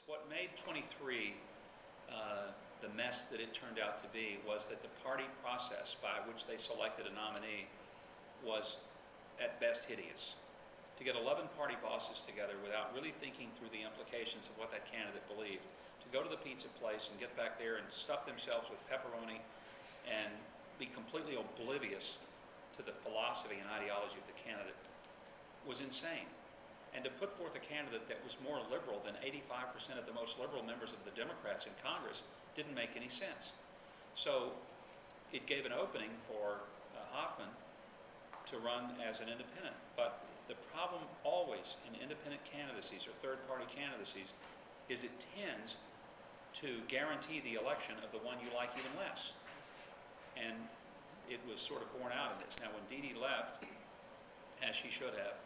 What made 23 the mess that it turned out to be was that the party process by which they selected a nominee was at best hideous. To get 11 party bosses together without really thinking through the implications of what that candidate believed, to go to the pizza place and get back there and stuff themselves with pepperoni and be completely oblivious to the philosophy and ideology of the candidate was insane. And to put forth a candidate that was more liberal than 85% of the most liberal members of the Democrats in Congress didn't make any sense. So it gave an opening for Hoffman to run as an independent. But the problem always in independent candidacies or third-party candidacies is it tends to guarantee the election of the one you like even less. And it was sort of borne out of this. Now, when Dee Dee left, as she should have,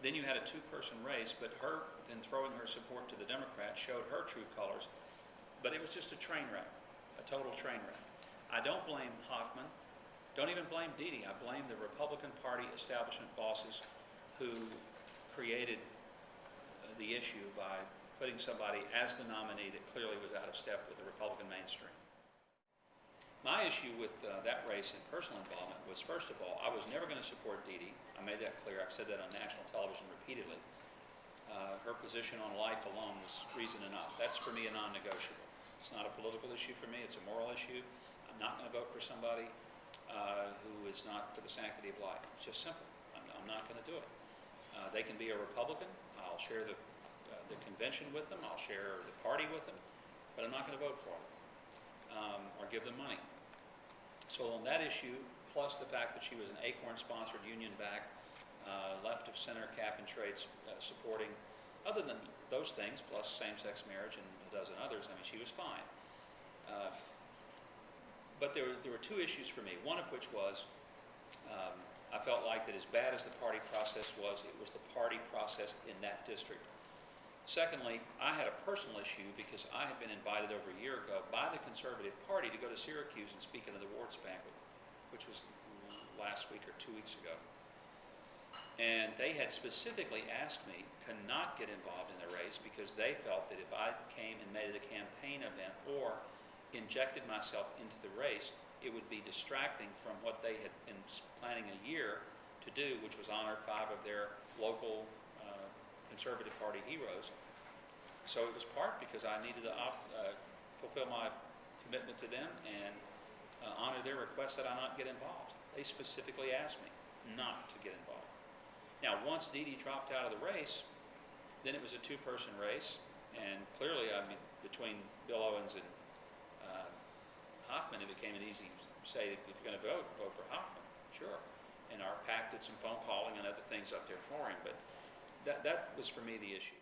then you had a two-person race, but her then throwing her support to the Democrats showed her true colors. But it was just a train wreck, a total train wreck. I don't blame Hoffman. Don't even blame Dee Dee. I blame the Republican Party establishment bosses who created the issue by putting somebody as the nominee that clearly was out of step with the Republican mainstream. My issue with that race and personal involvement was, first of all, I was never going to support Dee Dee. I made that clear. I've said that on national television repeatedly. Her position on life alone was reason enough. That's for me a non-negotiable. It's not a political issue for me. It's a moral issue. I'm not going to vote for somebody who is not for the sanctity of life. It's just simple. I'm not going to do it. They can be a Republican. I'll share the convention with them. I'll share the party with them. But I'm not going to vote for them or give them money. So on that issue, plus the fact that she was an Acorn-sponsored, union-backed, left-of-center cap-and-trade supporting, other than those things, plus same-sex marriage and a dozen others, I mean, she was fine. But there were two issues for me, one of which was I felt like that as bad as the party process was, it was the party process in that district. Secondly, I had a personal issue because I had been invited over a year ago by the Conservative Party to go to Syracuse and speak at the awards banquet, which was last week or 2 weeks ago. And they had specifically asked me to not get involved in the race because they felt that if I came and made it a campaign event or injected myself into the race, it would be distracting from what they had been planning a year to do, which was honor 5 of their local Conservative Party heroes. So it was part because I needed to fulfill my commitment to them and honor their request that I not get involved. They specifically asked me not to get involved. Now, once Dee Dee dropped out of the race, then it was a two-person race, and clearly, I mean, between Bill Owens and Hoffman, it became an easy say, if you're going to vote for Hoffman, sure. And our PAC did some phone calling and other things up there for him, but that was for me the issue.